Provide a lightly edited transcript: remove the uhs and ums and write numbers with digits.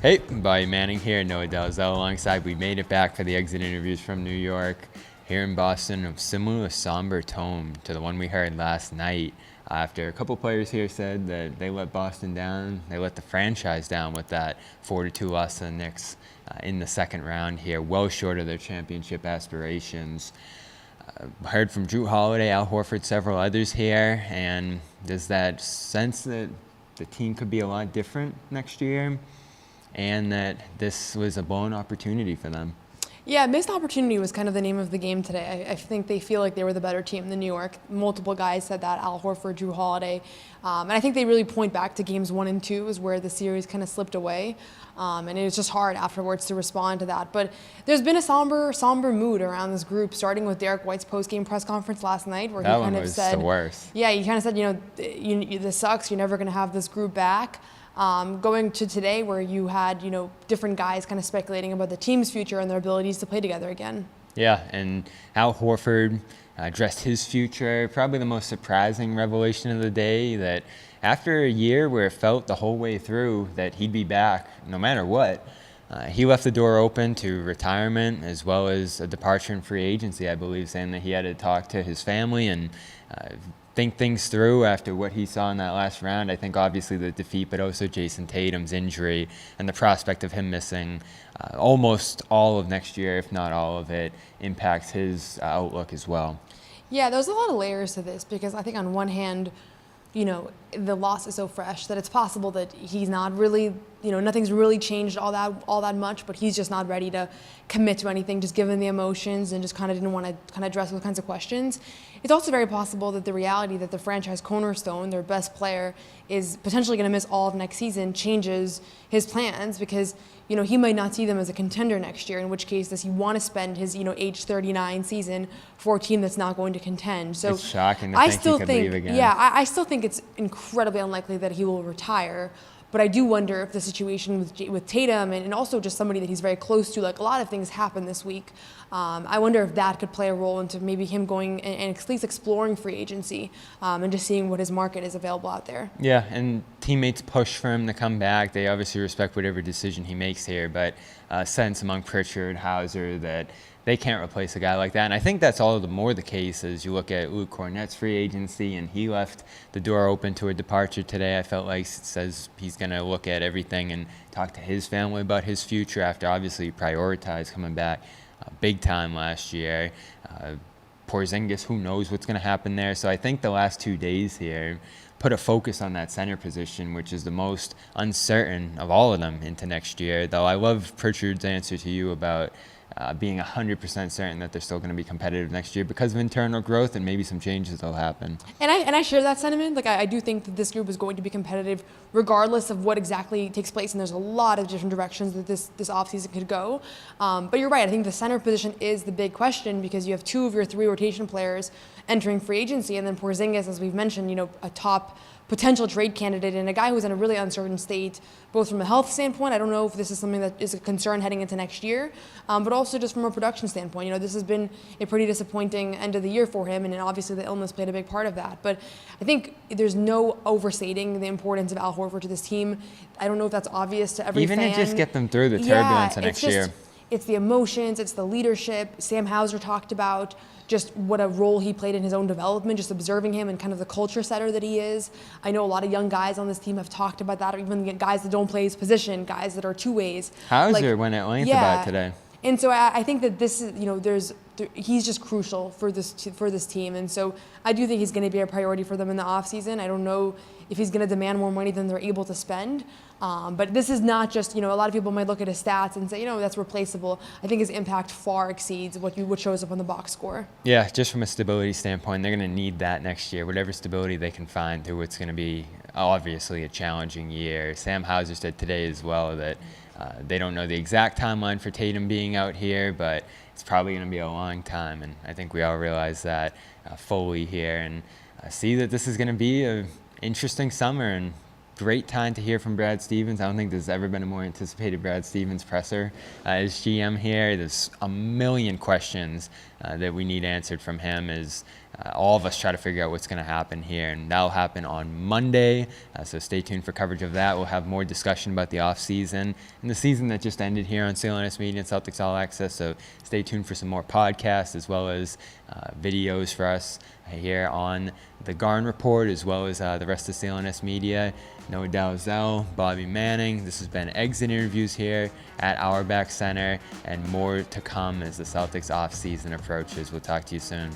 Hey, Bobby Manning here, Noah Dazell alongside. We made it back for the exit interviews from New York. Here in Boston, a similar somber tone to the one we heard last night after a couple players here said that they let Boston down. They let the franchise down with that 4-2 loss to the Knicks in the second round here, well short of their championship aspirations. Heard from Drew Holiday, Al Horford, several others here, and there's that sense that the team could be a lot different next year, and that this was a blown opportunity for them. Yeah, missed opportunity was kind of the name of the game today. I think they feel like they were the better team than New York. Multiple guys said that, Al Horford, Drew Holiday. And I think they really point back to games 1 and 2 is where the series kind of slipped away. And it was just hard afterwards to respond to that. But there's been a somber mood around this group, starting with Derek White's post-game press conference last night, where he kind of said, the worst. Yeah, he kind of said, this sucks. You're never going to have this group back. Going to today, where you had, different guys kind of speculating about the team's future and their abilities to play together again. Yeah, and Al Horford addressed his future. Probably the most surprising revelation of the day, that after a year where it felt the whole way through that he'd be back no matter what, he left the door open to retirement as well as a departure in free agency, I believe, saying that he had to talk to his family and think things through after what he saw in that last round. I think obviously the defeat, but also Jason Tatum's injury and the prospect of him missing almost all of next year, if not all of it, impacts his outlook as well. Yeah, there's a lot of layers to this, because I think on one hand, the loss is so fresh that it's possible that he's not really, nothing's really changed all that much, but he's just not ready to commit to anything, just given the emotions, and just kind of didn't want to kind of address those kinds of questions. It's also very possible that the reality that the franchise cornerstone, their best player, is potentially going to miss all of next season changes his plans, because he might not see them as a contender next year, in which case does he want to spend his age 39 season for a team that's not going to contend. So it's shocking to think he could leave again. Yeah, I still think it's incredibly unlikely that he will retire. But I do wonder if the situation with Tatum and also just somebody that he's very close to, like a lot of things happened this week, I wonder if that could play a role into maybe him going and at least exploring free agency and just seeing what his market is available out there. Yeah, and teammates push for him to come back. They obviously respect whatever decision he makes here, but sense among Pritchard, Hauser, that they can't replace a guy like that. And I think that's all the more the case as you look at Luke Kornet's free agency, and he left the door open to a departure today. I felt like it says he's going to look at everything and talk to his family about his future after obviously prioritized coming back big time last year. Porzingis, who knows what's going to happen there. So I think the last 2 days here put a focus on that center position, which is the most uncertain of all of them into next year. Though I love Pritchard's answer to you about being 100% certain that they're still going to be competitive next year because of internal growth and maybe some changes that'll happen. And I share that sentiment. Like I do think that this group is going to be competitive regardless of what exactly takes place, and there's a lot of different directions that this offseason could go. But you're right. I think the center position is the big question, because you have 2 of your 3 rotation players entering free agency, and then Porzingis, as we've mentioned, a top potential trade candidate and a guy who's in a really uncertain state, both from a health standpoint. I don't know if this is something that is a concern heading into next year, but also just from a production standpoint. This has been a pretty disappointing end of the year for him, and obviously the illness played a big part of that. But I think there's no overstating the importance of Al Horford to this team. I don't know if that's obvious to every fan. Even to just get them through the turbulence of next year. It's the emotions, it's the leadership. Sam Hauser talked about just what a role he played in his own development, just observing him and kind of the culture setter that he is. I know a lot of young guys on this team have talked about that, or even guys that don't play his position, guys that are two-ways. Hauser went at length about it today. And so I think that this is, he's just crucial for this team. And so I do think he's going to be a priority for them in the offseason. I don't know if he's going to demand more money than they're able to spend. But this is not just, a lot of people might look at his stats and say, that's replaceable. I think his impact far exceeds what shows up on the box score. Yeah, just from a stability standpoint, they're going to need that next year, whatever stability they can find through what's going to be obviously a challenging year. Sam Hauser said today as well that they don't know the exact timeline for Tatum being out here, but it's probably going to be a long time. And I think we all realize that fully here, and see that this is going to be an interesting summer and great time to hear from Brad Stevens. I don't think there's ever been a more anticipated Brad Stevens presser as GM here. There's a million questions that we need answered from him as all of us try to figure out what's going to happen here. And that'll happen on Monday, so stay tuned for coverage of that. We'll have more discussion about the offseason and the season that just ended here on CLNS Media and Celtics All Access, so stay tuned for some more podcasts as well as videos for us here on the Garn Report, as well as the rest of CLNS Media. Noah Dazell, Bobby Manning. This has been Exit Interviews here at Auerbach Center, and more to come as the Celtics off-season approaches. We'll talk to you soon.